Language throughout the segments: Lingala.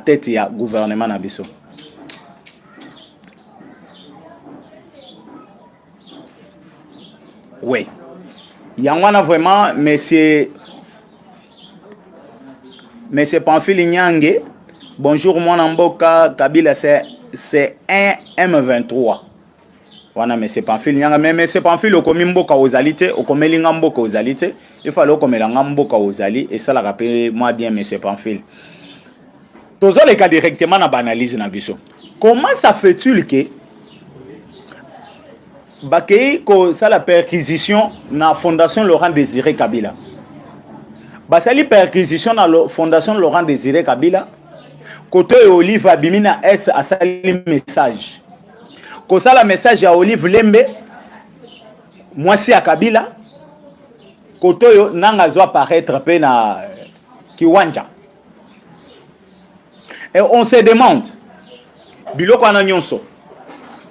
tête ya gouvernement na biso. Oui. Yangwana vraiment monsieur Pamphile Nyange. Bonjour mon amboka Kabila c'est un M23. Wana monsieur Pamphile Nyanga mais monsieur Pamphile okomi mboka ozalité okomeli mboka ozalité il fallait okomela mboka ozali et ça la rappelle moi bien monsieur Pamphile. Tozo le cas directement na banalise na biso. Comment ça fait-il que bakei ko ça la perquisition na fondation Laurent Désiré Kabila. Basali perquisition na fondation Laurent Désiré Kabila. Côté Olive Abimina S a sali message. Ko sala message à Olive Lembe mwasi ya Kabila. Côté yo nanga zo apparaître pe na Kiwanja. Et on se demande biloko ana nyonso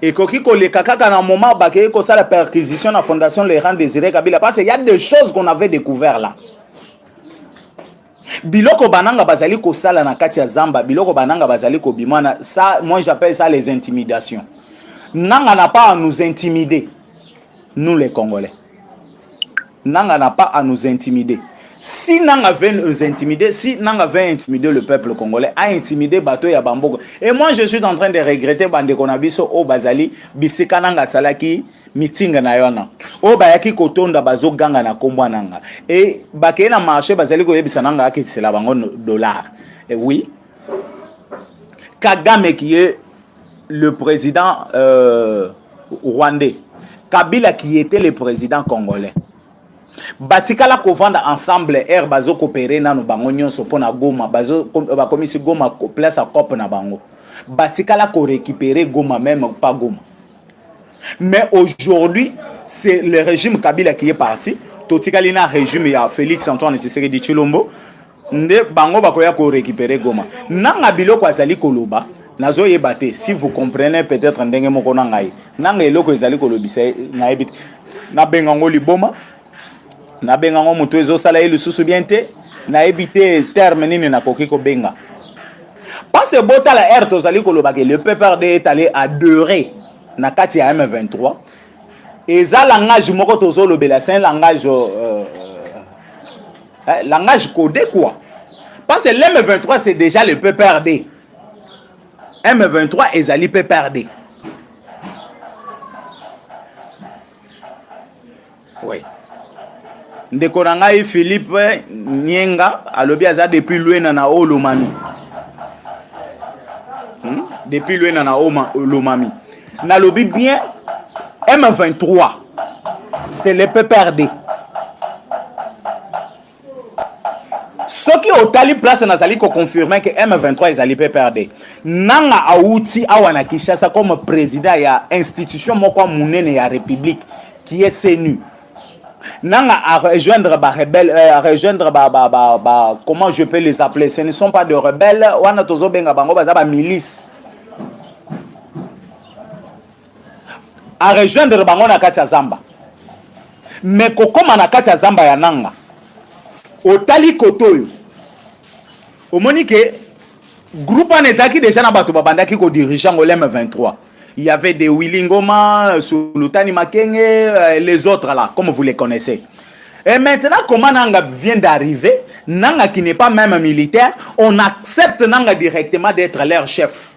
et koki ko le kaka na moment bakei ko sala perquisition na fondation Laurent Désiré Kabila parce qu'il y a des choses qu'on avait découvert là. Biloko bananga bazali ko sala na kati ya zamba, biloko bananga bazali ko bimana, ça moi j'appelle ça les intimidations. Nanga n'a pas à nous intimider, nous les Congolais. Nanga n'a pas à nous intimider. Si Nanga veut nous intimider, si Nanga veut intimider le peuple congolais, a intimidé bateau ya bamboko. Et moi je suis en train de regretter bande konabiso o bazali bisika nanga salaki meeting na yona. O bayaki kotonda bazo ganga na kombo nanga. Et bakena na marché bazali ko yebisa nanga akitela bango dollar. Et oui. Kagame qui est le président rwandais. Kabila qui était le président congolais. Batikala ko vendre ensemble air bazo coopérer na no bango nyonso pona Goma bazo ba komisi Goma place à cop na bango batikala ko récupérer Goma même pas Goma. Mais aujourd'hui c'est le régime Kabila qui est parti totikali na régime ya Félix Antoine Tshisekedi Tshilombo nde bango bakoya ko récupérer Goma nanga biloko azali koloba nazo yebate si vous comprenez peut-être ndenge moko na ngai nanga eloko ezali kolobisa na ebit na bengango liboma na benga ngo mutu ezo sala ile susu bien te na ebité terme nini na koki ko benga parce que bota la air tozali ko lobake le PPRD est allé adorer na kati ya M23 et ça langage moko tozo lobela c'est un langage langage codé quoi parce que l'M23 c'est déjà le PPRD M23 ezali PPRD. Oui. Ndeko na ngai Philippe Nyenga alobi aza depuis Luena na Olomami. Depuis Luena na Olomami. Na lobi bien M23 c'est le PPRD. Ce qui au tali place nazali ko confirmer que M23 ezali PPRD. Nanga auti awana Kinshasa comme président ya institution moko munene ya République qui est CNU. Nanga à rejoindre ba rebelle à rejoindre comment je peux les appeler, ce ne sont pas de rebelles wana tozo benga bango baza ba milice à rejoindre bango na kati ya zamba mais kokoma na kati ya zamba ya nanga otali kotoyo omoni ke groupe anezaki déjà na bato babandaki ko dirigeant au M23. Il y avait des Willy Ngoma, Sultani Makenge, les autres là, comme vous les connaissez. Et maintenant, comment Nanga vient d'arriver, Nanga qui n'est pas même militaire, on accepte Nanga directement d'être leur chef.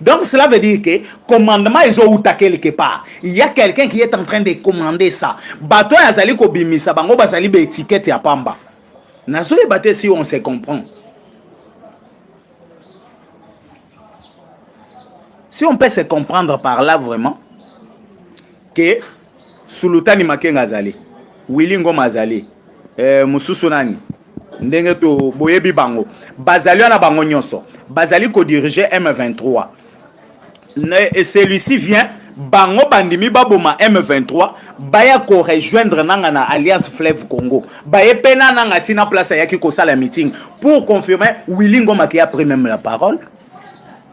Donc cela veut dire que commandement ils ont quelque part. Il y a quelqu'un qui est en train de commander ça. Bato azali ko bimisa bango bazali be étiquette ya pamba. Nazo e baté si on se comprend. Si on peut se comprendre par là vraiment que Sultani Makenga azali, Willy Ngoma azali, Mususu nani, ndenge to boyebi bango, bazali na bango nyonso, bazali ko diriger M23. Et celui-ci vient bango bandimi baboma M23, baya ko rejoindre nanga na Alliance Fleuve Congo. Baye pena nanga tina place yaki ko sala meeting pour confirmer Willy Ngoma qui a pris même la parole.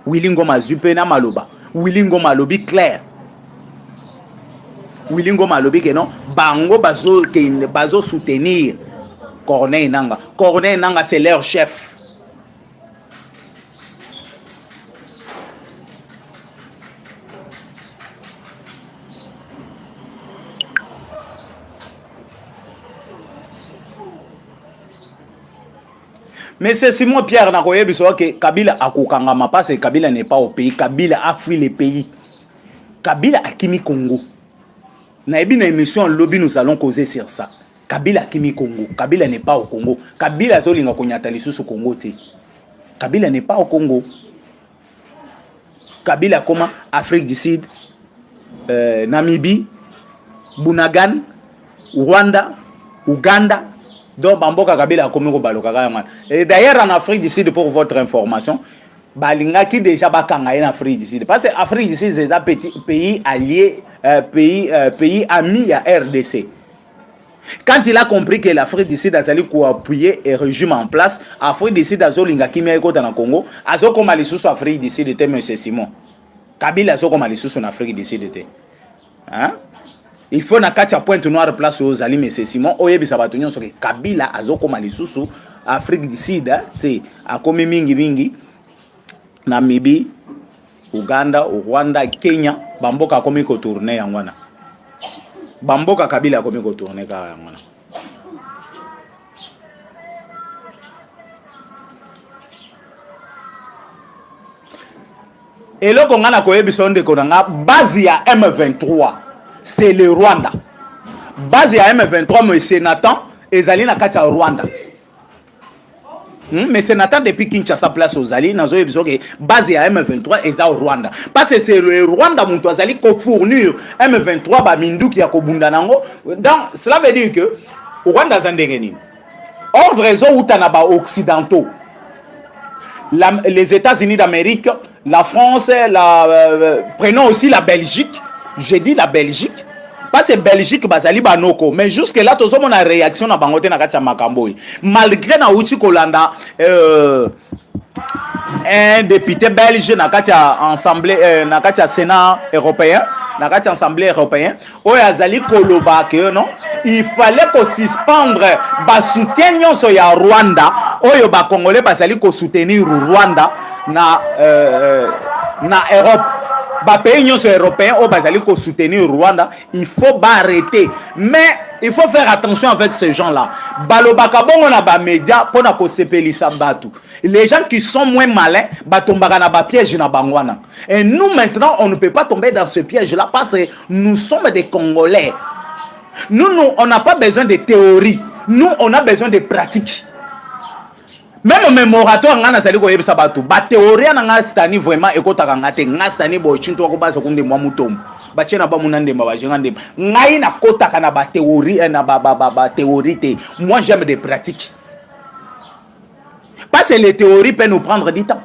Willy Ngoma zupena maloba. Willy Ngoma lobi clair. Willy Ngoma lobi que non. Bango bazo soutenir Corneille Nanga. Corneille Nanga c'est leur chef. Mais c'est Simon Pierre Nakoye Biso que Kabila a kokangama parce que Kabila n'est pas au pays. Kabila a fui le pays. Kabila a Kimi Congo. Na une émission lobby, nous allons causer sur ça. Kabila a Kimi Congo. Kabila n'est pas au Congo. Kabila Zolinga Konyatali sous Congo. Kabila n'est pas au Congo. Kabila comment Afrique du Sud, Namibie, Bunagan, Rwanda, Ouganda. Donc Bamboka Kabila a commis au Baloka. Et d'ailleurs en Afrique du Sud, pour votre information, Balinga qui déjà bakanga en Afrique du Sud. Parce que l'Afrique du Sud c'est un petit pays allié, pays ami à RDC. Quand il a compris que l'Afrique du Sud a allé appuyer et régime en place, l'Afrique du Sud a zolinga qui met dans le Congo, a zo comme les sous Afrique du Sud était M. Simon. Kabila a zo comme les sous en Afrique du Sud était. Hein? Il faut na katia pointe noire place aux alliés M. Simon. Oyebi sabatonyo sur Kabila a zo comme les sous Afrique du Sud, c'est a comme mingi Namibie, Ouganda, Rwanda, Kenya, Bamboka a commis tourner en wana. Bamboka Kabila a commis tourner en wana. Et là, on a koyebi sonde konanga base ya M23, c'est le Rwanda. Base ya M23 mais c'est Nathan ezali na kati ya Rwanda. Mais c'est Nathan depuis Kinshasa place aux alliés, nous avons besoin que base à M23 est au Rwanda. Parce que c'est le Rwanda qui a fournir M23 ba mindu qui a kobunda nango. Donc cela veut dire que Rwanda zandengeni. Ordre réseau ou tanaba occidentaux. Les États-Unis d'Amérique, la France, prenons aussi la Belgique. J'ai dit la Belgique. Parce que Belgique bazali banoko mais jusque là tous on a réaction na bangote na kati ya makambo malgré na uti kolanda un député belge na kati ya assemblée na kati ya Sénat européen na kati ya assemblée européen o azali koloba que non il fallait ko suspendre ba soutien nyonso ya Rwanda oyo ba congolais bazali ko soutenir Rwanda na Europe. Les pays européens qui soutenir Rwanda, il faut arrêter. Mais il faut faire attention avec ces gens-là. Les gens qui sont moins malins, piège na bangwana. Et nous maintenant, on ne peut pas tomber dans ce piège-là parce que nous sommes des Congolais. Nous on n'a pas besoin de théorie. Nous, on a besoin de pratique. Même mes morateurs ngana sali ko yebisa batu ba théorie na ngastani vraiment ekotaka ngate ngastani bo chinto ko basa kunde mwa mutombo ba chena ba munande ba jengande ngai na kotaka na ba théorie na ba théorie te. Moi j'aime des pratiques parce que les théories peuvent nous prendre du temps.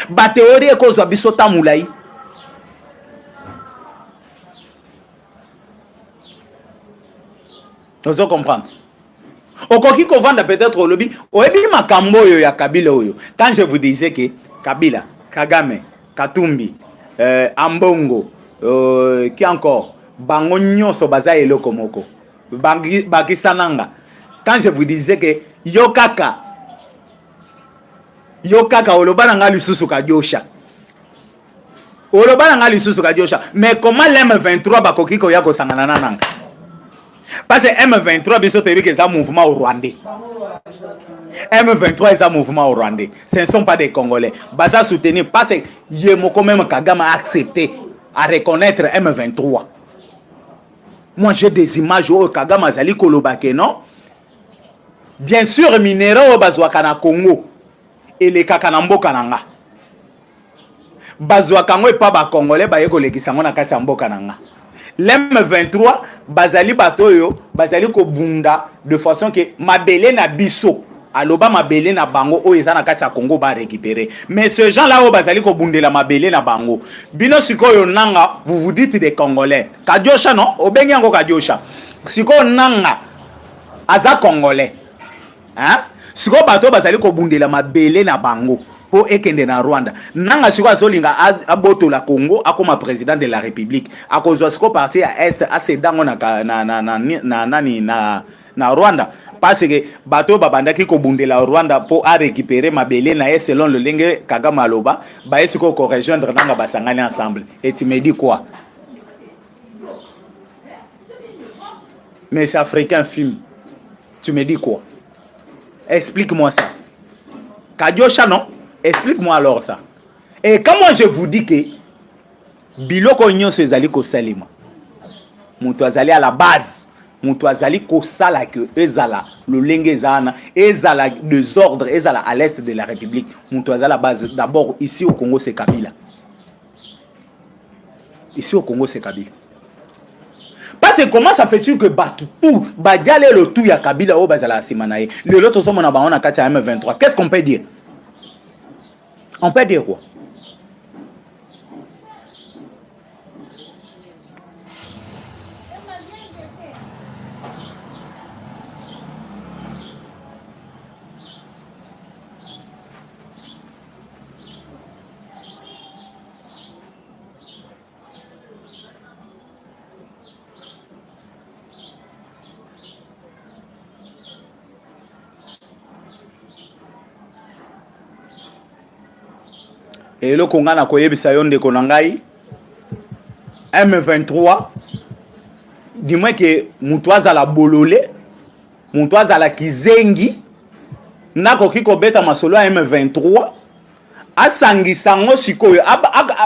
Ba théorie ko zo biso tamulai vous comprenez. Okoki ko vanda peut-être au lobby oyebi makambo yo ya Kabila oyo. Quand je vous disais que Kabila, Kagame, Katumbi, Ambongo, qui encore bango nyonso baza eloko moko. Bakisananga. Quand je vous disais que Yokaka oloba nga lisusu ka Josha. Oloba nga lisusu ka Josha. Mais comment l'M23 bakoki ko ya ko sangana nanga? Parce que M23, bien sûr, c'est un mouvement au Rwandais. M23 est un mouvement au Rwandais. Ce ne sont pas des Congolais. Baza soutenir parce que Yemoko même Kagame a accepté à reconnaître M23. Moi, j'ai des images où Kagame a zali kolobake, non? Bien sûr, minéraux au Bazouakana Congo et les Kakanambo Kananga. Bazouakango et pas ba Congolais, ba yeko lekisango na katambo Kananga. L'M23 bazali batoyo bazali ko bunda de façon que mabele na biso aloba mabele na bango o ezana kati ya Congo ba récupérer mais ce gens là o bazali ko bundela mabele na bango bino sikoyo nanga vous vous dites des Congolais Kadiosha non obengi yango Kadiosha sikoyo nanga aza Congolais hein sikoyo bato bazali ko bundela mabele na bango pour ekende na Rwanda nanga siko azolinga aboto la Congo akoma président de la République akozwa siko parti à est à sedango na Rwanda parce que bato babandaki ko bundela Rwanda pour récupérer mabele na selon le lenge Kagame aloba ba esiko ko rejoindre nanga basangani ensemble et tu me dis quoi? Mais c'est africain film. Tu me dis quoi? Explique-moi ça. Kadiosha, non? Explique-moi alors ça. Et quand moi je vous dis que biloko nyonso ezali ko salima. Mutu azali à la base. Mutu azali ko sala que ezala lolenge ezana, ezala désordre, ezala à l'est de la République. Mutu azali à la base. D'abord ici au Congo c'est Kabila. Ici au Congo c'est Kabila. Parce que comment ça fait-il que tout Badiale le tout ya Kabila au bazala simanaye. Le lot sommes na bango na kati ya M23. Qu'est-ce qu'on peut dire? On peut dire quoi? Et le Congo na koyebisa yo ndeko na ngai M23 dis-moi que mutu azala bolole mutu azala kizengi nakoki kobeta masolo ya M23 asangisa ngo sikoyo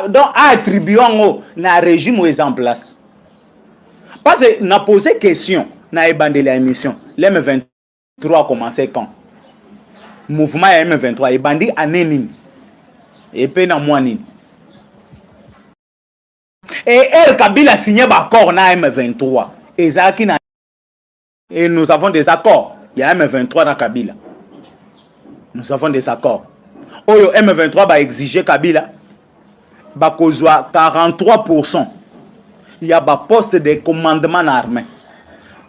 donc attribuer ngo na régime où est en place. Parce que na posé question na ebandeli la émission l'M23 a commencé quand mouvement ya M23 ebandi année nini et puis na mois nini et El Kabila signé d'accord na M23 et nous avons des accords. Il y a M23 dans Kabila. Nous avons des accords. Oyo M23 va exiger Kabila ba kozwa 43%. Il y a ba poste de commandement armé.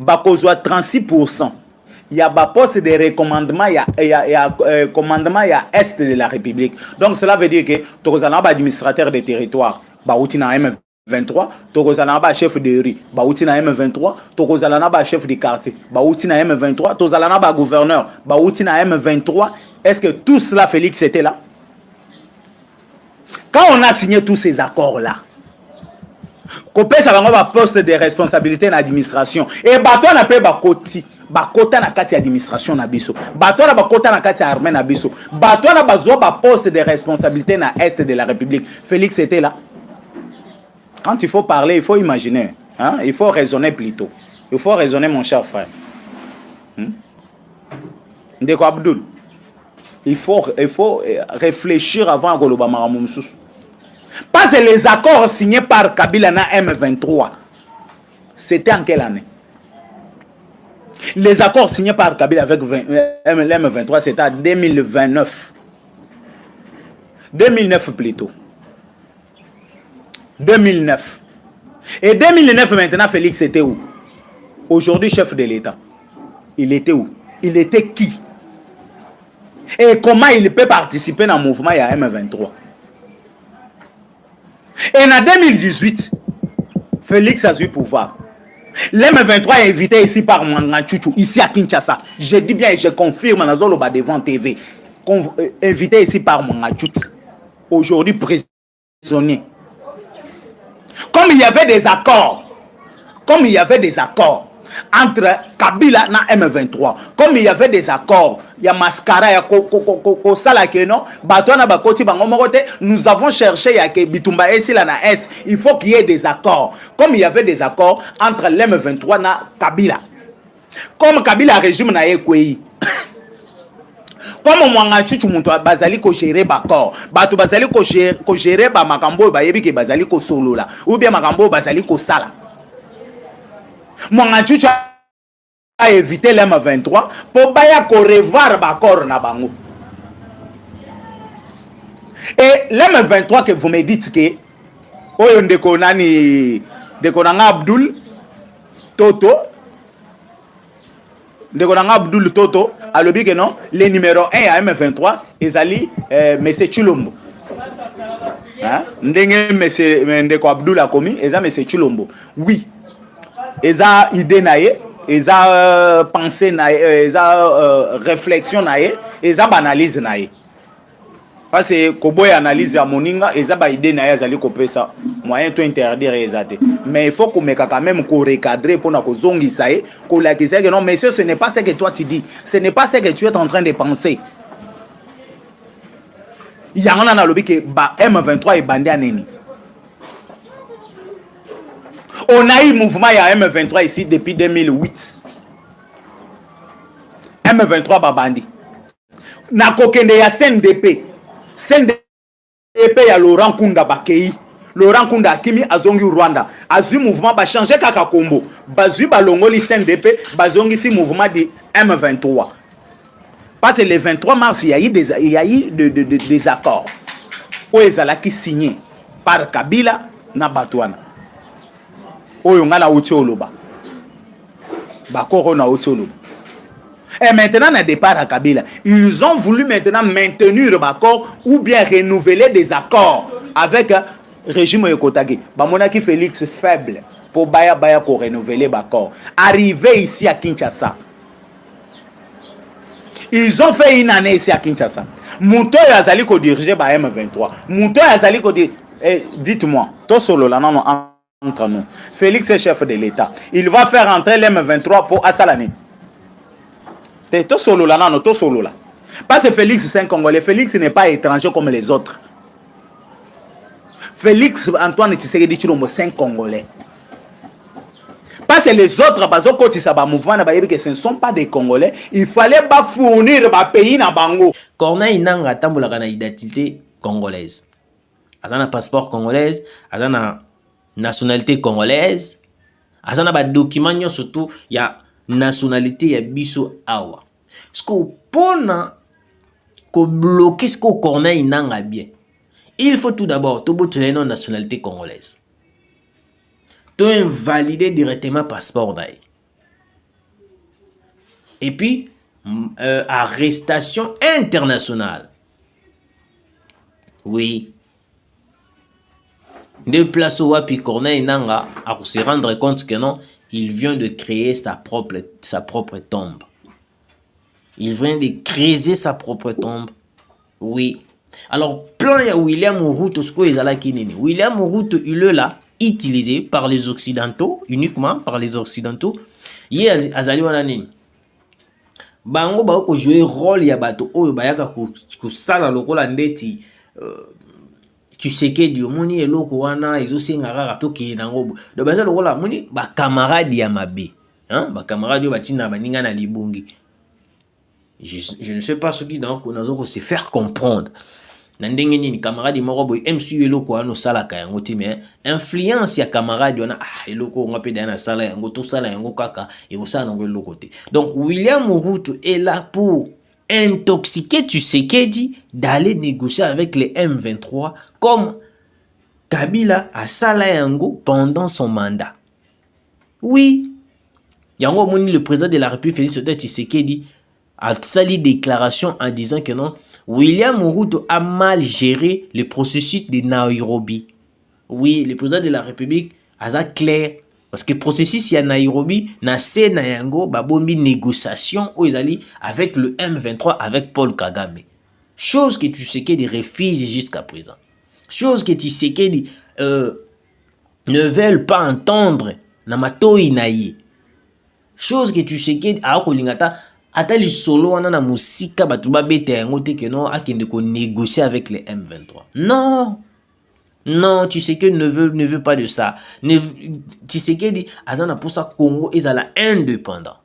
Ba kozwa 36%. Il y a ba poste de recommandement commandement est de la République. Donc cela veut dire que tozana ba administrateur des territoires ba outi na M23, tozana ba chef de rue ba outi na M23, tozana ba chef de quartier ba outi na M23, tozana ba gouverneur ba outi na M23. Est-ce que tout cela, Félix, était là? Quand on a signé tous ces accords-là, Copé, ça va avoir un poste de responsabilité dans l'administration. Et bateau n'a pas bakoti. Bakota na kati administration na biso. Bateau na bakota na kati armée na biso. Bateau na bazo ba poste de responsabilité na est de la République. Félix était là. Quand il faut parler, il faut imaginer. Hein? Il faut raisonner plutôt. Il faut raisonner, mon cher frère. Ndeko Abdul. Il faut réfléchir avant Goloba Maramoussous. Parce que les accords signés par Kabila na M23, c'était en quelle année? Les accords signés par Kabila avec M23, c'était en 2029. 2009 plutôt. 2009. Et 2009 maintenant, Félix était où? Aujourd'hui, chef de l'État. Il était où? Il était qui? Et comment il peut participer dans le mouvement M23? Et en 2018, Félix a eu pouvoir. L'M23 est invité ici par Mwangachuchu, ici à Kinshasa. Je dis bien et je confirme dans Zoloba devant TV. Invité ici par Mwangachuchu. Aujourd'hui prisonnier. Comme il y avait des accords. Entre Kabila et M23. Comme il y avait des accords, il y a Mascara, il y a nous avons cherché, il y a Bitumba et S. Il faut qu'il y ait des accords. Comme il y avait des accords entre l'M23 et Kabila. Comme Kabila régime na Ekweyi. Comme Mwangachuchu bazali ko gérer bakor. Bato bazali ko gérer ba makambo bayebi ke bazali ko solola. Ou bien makambo bazali ko sala. Mwangachuchu a évité l'M23 pour baya ko revoir bakor na bango. Et l'M23 que vous me dites que oyo ndeko nani ndeko nanga Abdul Toto ndeko nanga Abdul Toto alobi que non, le numéro 1 à M23 ezali monsieur Chilombo. Hein? Ndenge monsieur ndeko Abdul a commis eza monsieur Chilombo. Oui. Eza idée naie, eza pensée naie, eza réflexion naie, eza analyse naie. Parce que koboy analyse à moninga, eza ba idée naie azali kopé ça. Moyen to interdire ezate. Mais il faut qu'on mette quand même qu'on recadrer pour na ko zongisa e, ko la que non monsieur, ce n'est pas ce que toi tu dis. Ce n'est pas ce que tu es en train de penser. yango na lobi ke ba M23 et bandé aneni. On a eu mouvement il y a M23 ici depuis 2008. M23 babandi. Na kokende ya CNDP. CNDP ya Laurent Kunda bakei. Laurent Kunda akimi azongi Rwanda. Azui mouvement ba changer kaka kombo. Bazui balongoli CNDP, bazongi si mouvement de M23. Parce que le 23 mars, il y a eu des accords. Oyo ezalaki signé par Kabila na Batouana. Oyo ngala uti oloba. Bakoro na uti oloba. Et maintenant, na départ à Kabila, ils ont voulu maintenant maintenir l'accord ou bien renouveler des accords avec le régime Yokotagi. Bamonaki Félix faible pour Baya pour renouveler l'accord. Arrivé ici à Kinshasa. Ils ont fait une année ici à Kinshasa. Mouto Yazali ko diriger ba M23. Mouto Yazali ko dites-moi, toi solo là non entre nous. Félix est chef de l'État. Il va faire entrer l'M23 pour Assalani. Toi solo là non, toi solo là. Parce que Félix c'est un Congolais. Félix n'est pas étranger comme les autres. Félix Antoine Tshisekedi Tshilombo c'est un Congolais. Parce que les autres, ce ne sont pas des Congolais. Il fallait pas fournir le pays dans Bango. Corneille Nanga tambola na identité congolaise. Azana passeport congolaise, azana nationalité congolaise, azana ba document surtout ya nationalité ya biso awa. Ce qu'on pona ko bloquer ce qu'on Corneille Nanga bien. Il faut tout d'abord to boutler non nationalité congolaise. To invalider directement passeport d'ailleurs. Et puis arrestation internationale. Oui. De place où Wapi Corneille Nanga a se rendre compte que non, il vient de créer sa propre tombe. Il vient de creuser sa propre tombe. Oui. Alors, plan ya William Mobutu ce que ezala kinini. William Mobutu il est là utilisé par les occidentaux, uniquement par les occidentaux. Yé azali wana nini. Bango ba ko jouer rôle ya bato oyo bayaka ko sala lokola ndeti tu sais que Dieu moni eloko wana ezosenga kaka toke nango. Do baza lokola moni ba camarade ya mabe. Hein, ba camarade yo batina baninga na libongi. Je ne sais pas ce qui donc on a se faire comprendre. Nandenge ni camarade moko boy MCU eloko ano sala ka yango ti mais influence ya camarade wana eloko ngape dana sala yango to sala yango kaka et au ça nango eloko te. Donc William Mobutu est là pour intoxiquer Tshisekedi d'aller négocier avec les M23 comme Kabila a sala yango pendant son mandat. Oui. Yango moni le président de la République Félix Tshisekedi a sali déclaration en disant que non, William Mobutu a mal géré le processus de Nairobi. Oui, le président de la République a clair. Parce que le processus de Nairobi, na se na yango, babombi négociation avec le M23, avec Paul Kagame. Chose que tu sais qu'il refuse jusqu'à présent. Chose que tu sais qu'il ne veulent pas entendre. Na matoi naïe. Chose que tu sais qu'il a kolingata. Atali solo wana na musika batu ba bete yango te que non akende ko négocier avec les M23. Non. Non, tu sais que ne veut pas de ça. Tu sais que dit azana pour ça Congo ezala indépendant.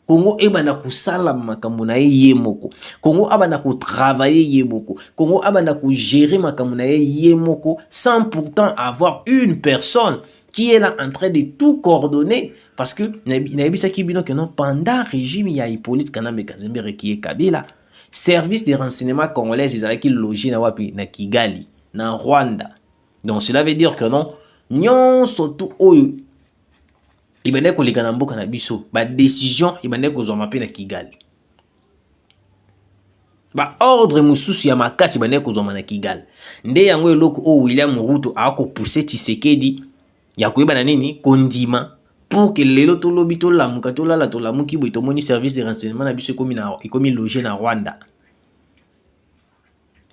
Congo ebana ko sala makambo na ye moko. Congo abana ko travailler ye moko. Congo abana ko gérer makambo na ye moko sans pourtant avoir une personne qui est là en train de tout coordonner. Parce que pendant le régime, il y a Hippolyte Kanambe Kazembe qui est Kabila. Service de renseignement congolais, ils avaient logé na Kigali, na Rwanda. Donc cela veut dire que non, nyon surtout oyo ibane ko lekana mboka na biso, ba décision ibane ko zoma pe na Kigali. Ba ordre mususu ya makasi ibane ko zoma na Kigali. Nde yango eloko o William Mobutu a ko pousser Tshisekedi ya koyeba na nini kondima pour que lelo to lobi to lamuka to lala to lamuki boy to moni service de renseignement na biso komi logé na Rwanda.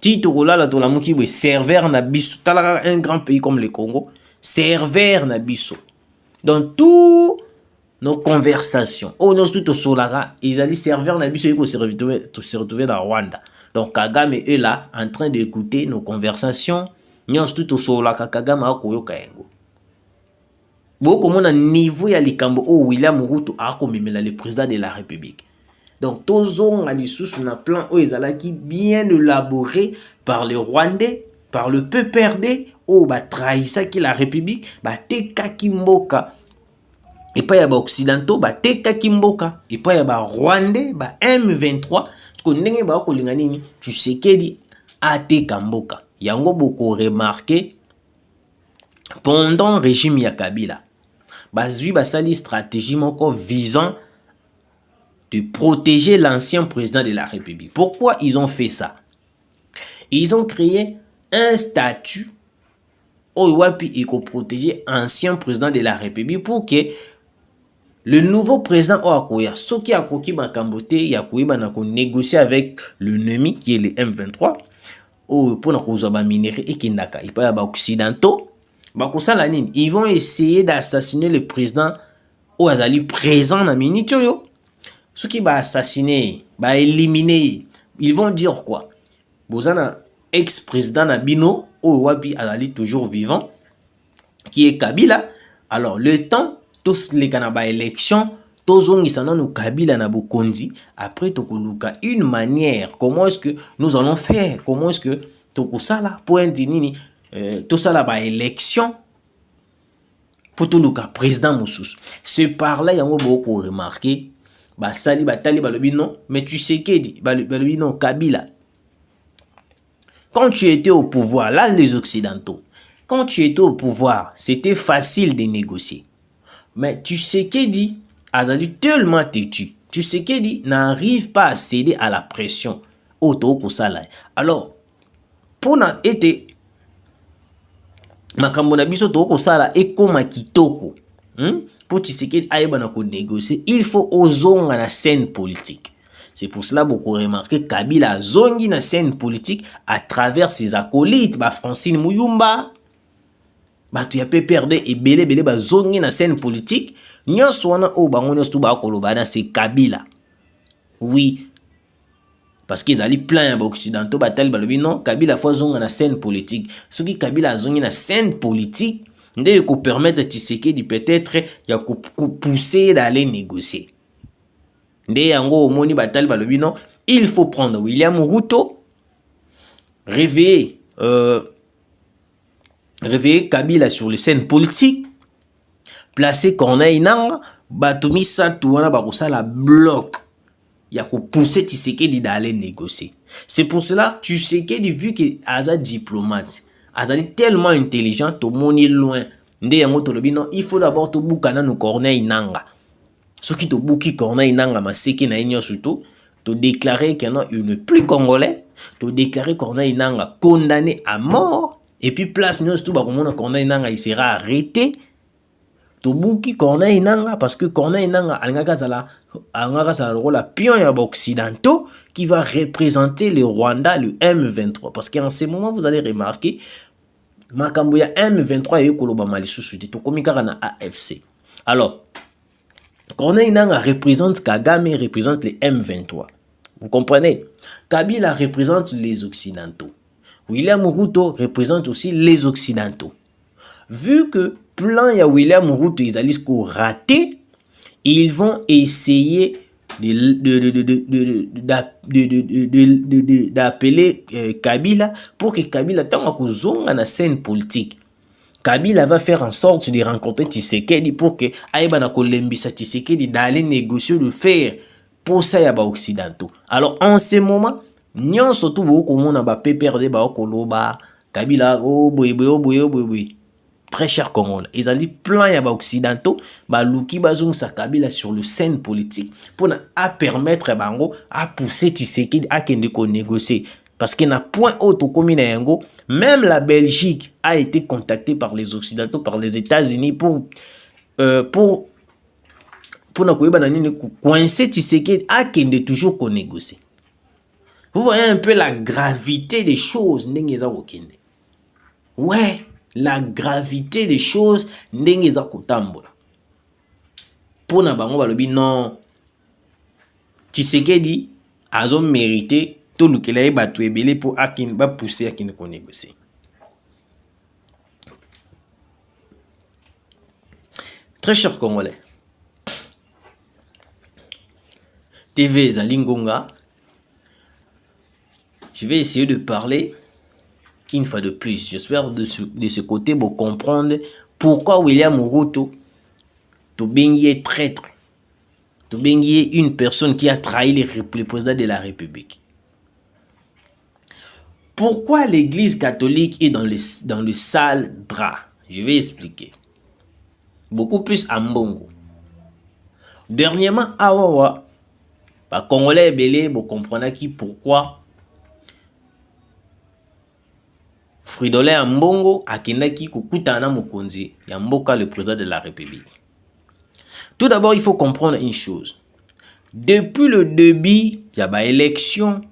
Ti to lala to lamuki boy serveur na biso talaka un grand pays comme le Congo, serveur na biso. Dans tout nos conversations, oh non tout solara, ils allaient serveur na biso ko se retrouver dans Rwanda. Donc Kagame est là en train d'écouter nos conversations. Nyons tout au sola Kagame a koyoka yango. Beaucoup mon niveau ya likambo o William Ruto a komemela le président de la République. Donc tozong a lisusu na plan o ezalaki bien élaboré par les Rwandais, par le PPRD o ba trahisaki la République, ba tekaki mboka. Et pas y a ba occidentaux ba tekaki mboka, et pas y a ba Rwandais ba M23 ko ndenge ba ko linga nini Tshisekedi ateka mboka. Yango beaucoup remarqué pendant le régime ya Kabila. Bazui basali stratégie moko visant de protéger l'ancien président de la République. Pourquoi ils ont fait ça? Ils ont créé un statut où il faut protéger l'ancien président de la République pour que le nouveau président Oakoya, ce qui a coquille Bakambote, il a négocier avec l'ennemi qui est le M23 pour nous minerai et Kindaka. Il peut y avoir occidentaux. Ils vont essayer d'assassiner le président Oazali présent dans la minute. Ceux qui vont assassiner, éliminer, ils vont dire quoi? Bozana ex-président Nabino, Owabi Azali toujours vivant, qui est Kabila. Alors le temps, tous les Kanaba élections, tous on nous Kabila Nabukondi. Après Tokoluka, une manière. Comment est-ce que nous allons faire? Comment est-ce que Tokusala point nini tout ça là élection pour Toluka président Moussous. Ce par là il y a beaucoup remarqué. Sali batali balobi non, mais tu sais que dit balobi non Kabila. Quand tu étais au pouvoir, là les occidentaux, quand tu étais au pouvoir, c'était facile de négocier. Mais tu sais que dit Azali tellement têtu. Tu sais que dit n'arrive pas à céder à la pression auto pour ça là. Alors pour n'a été makambo na biso to ko sala ekoma kitoko. Pour Tshisekedi aïba na ko négocier, il faut ozonga na scène politique. C'est pour cela beaucoup remarqué Kabila zongi na scène politique à travers ses acolytes, Francine Muyumba, tu ya PPRD et belé zongi na scène politique. Nyonso wana o bango nyonso ba kolobana c'est Kabila. Oui. Parce qu'ils allaient plein d'occidentaux batal balobi non Kabila fois zonga na scène politique. Ce qui Kabila zongi na scène politique ne ko permettre Tshisekedi peut-être ya ko pousser d'aller négocier. Nde yango omoni batal balobi non, il faut prendre William Ruto, réveiller Kabila sur les scènes politiques, placer Corneille Nangaa, batumi Satuana bakosala bloc. Il y a qu'on pousser Tshisekedi d'aller négocier. C'est pour cela Tshisekedi vu que Aza diplomate, Aza tellement intelligent, tout le monde est loin. Il faut d'abord tout boukana nous Corneille Nangaa. Ce qui te bouki Corneille Nangaa ma seki na inyo surtout, te déclarer qu'il n'est plus congolais, te déclarer Corneille Nangaa condamné à mort et puis place nous tout bakomona Corneille Nangaa il sera arrêté. Tobuki Corneille Nangaa parce que Corneille Nangaa alingaka sala le rôle à pion ya occidentaux qui va représenter le Rwanda, le M23 parce qu'en ce moment vous allez remarquer makambo ya M23 et koloba malisusu to komikaka na AFC. Alors Corneille Nangaa représente Kagame, représente les M23. Vous comprenez? Kabila représente les occidentaux. William Ruto représente aussi les occidentaux. Vu que plan ya William Ruto ils allaient rater, ils vont essayer d'appeler Kabila pour que Kabila tanga kozonga na scène politique. Kabila va faire en sorte de rencontrer Tshisekedi pour que aïba na kolembisa Tshisekedi d'aller négocier de faire pour ça ya ba occidentaux. Alors en ce moment, nyon surtout beaucoup mona ba PPRD ba okoloba Kabila oh boy. Très cher Congolais. Ils allaient plein ya ba occidentaux, ba luki bazong sa Kabila sur le scène politique pour à permettre bango à pousser Tshisekedi à kende ko négocier parce qu'il n'a point autre commune yango. Même la Belgique a été contactée par les occidentaux, par les États-Unis pour na koyeba na nini coincer Tshisekedi à kende toujours ko négocier. Vous voyez un peu la gravité des choses ndenge za kokende. Ouais. La gravité des choses ndenge za kotambola. Pona bango balobi non. Tshisekedi azo mérité tolukela ye bato ebele mpo akini bapousse akini konégocier. Très cher Congolais, TV Zalingonga, je vais essayer de parler une fois de plus. J'espère de ce côté vous comprendre pourquoi William Ruto Tobengi est traître. Tobengi est une personne qui a trahi le président de la République. Pourquoi l'église catholique est dans le sale drap? Je vais expliquer. Beaucoup plus à Mbongo. Dernièrement, Awawa, les Congolais belé, vous comprenez qui pourquoi Fridolin Mbongo akendaki kokutana mokonzi ya mboka le président de la République. Tout d'abord, il faut comprendre une chose. Depuis le début, il y a ba élection,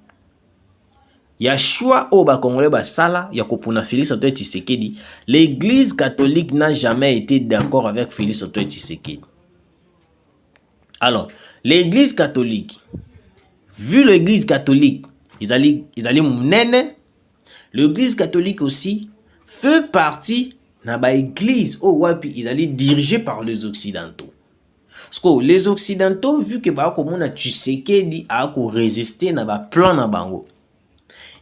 il y a choix au Congolais basala, il y a kopuna Félix Antoine Tshisekedi. L'église catholique n'a jamais été d'accord avec Félix Antoine Tshisekedi. Alors, l'église catholique, vu l'église catholique, ils allaient mounene. L'église catholique aussi fait partie de l'église au Wapi, ils allaient dirigés par les occidentaux. Parce que les occidentaux, vu que Tshisekedi a résisté à un plan na bango,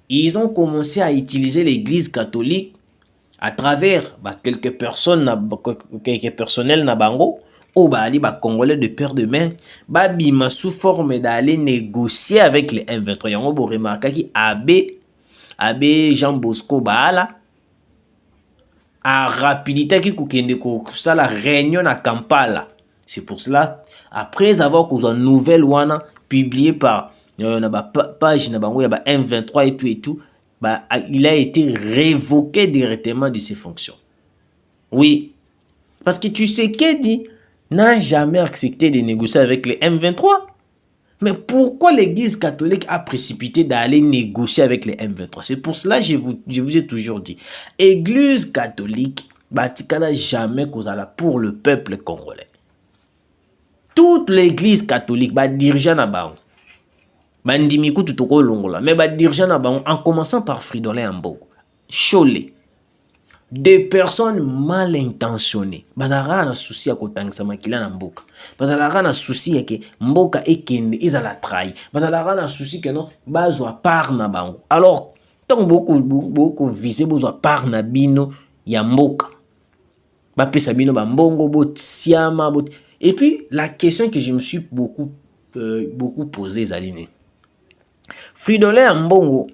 ils ont commencé à utiliser l'église catholique à travers quelques personnes, quelques personnels na bango, ou les Congolais de père de main, bima sous forme d'aller négocier avec les M23. Yango bo remarquer qui Abbé Jean Bosco Baala a rapidité qui kokende ko ça la réunion à Kampala. C'est pour cela, après avoir causé une nouvelle wana publiée par page na bango ya ba M23 et tout, il a été révoqué directement de ses fonctions. Oui, parce que Tshisekedi n'a jamais accepté de négocier avec les M23. Mais pourquoi l'église catholique a précipité d'aller négocier avec les M23? C'est pour cela que je vous ai toujours dit, église catholique, batikala jamais causala pour le peuple congolais. Toute l'église catholique, dirigeant na bango, bandimiku tutoko longola, mais dirigeant na bango, en commençant par Fridolin Mbongo, Cholé, des personnes mal intentionnées. Bazara na souci ya kotangisa makila na mboka. Bazara na souci ya ke mboka ekende izala trahi. Bazara na souci ke non bazwa par na bango. Alors, tant beaucoup visé bazwa par na bino ya mboka. Ba pesa bino ba mbongo bot siama bot. Et puis la question que je me suis beaucoup posée Zaline. Fridolin Mbongo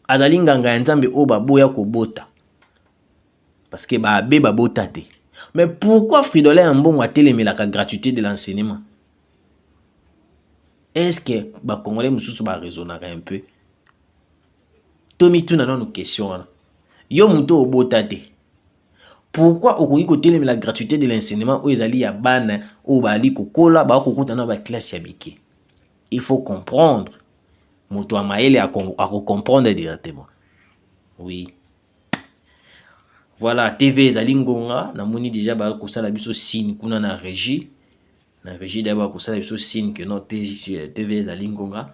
azali nganga ya nzambe o baboya kobota parce que babe babota te. Mais pourquoi Fridolin Mbongo a télémelaka gratuité de l'enseignement? Est-ce que ba Congolais mususu ba raisonner un peu? Tomi tuna na nos questions. Yo muto obota te. Pourquoi okoki ko télémela gratuité de l'enseignement o ezali ya bana o bali kokola ba kokota na ba classe ya bike? Il faut comprendre. Moto amaele à comprendre directement. Oui. Voilà, TV Zalingonga, namoni déjà ba kosala biso signe kuna na régie. Na régie d'abord kosala biso signe que non TV Zalingonga.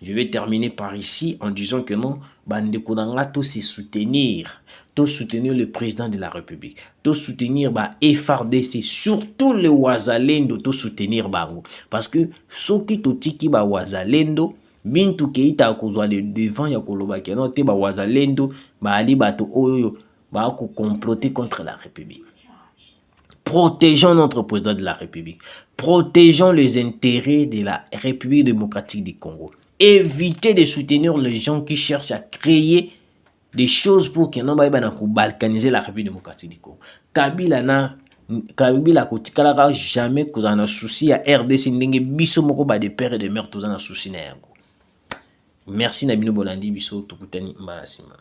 Je vais terminer par ici en disant que non, bande konanga to se soutenir, to soutenir le président de la République, to soutenir FARDC, surtout le Wazalendo, to soutenir bango parce que soki to tiki ba Wazalendo Bintu Keita akozwa le devant ya koloba ke non te ba Wazalendo ali bato oyo ba ko comploter contre la République. Protégeons notre président de la République. Protégeons les intérêts de la République démocratique du Congo. Évitez de soutenir les gens qui cherchent à créer des choses pour que non ba balkaniser la République démocratique du Congo. Kabila kotikalaka jamais kozana souci ya RDC ndenge biso moko ba de père et de mère tozana souci na yango. Merci Nabino Bolandi biso tukutani mbala sima.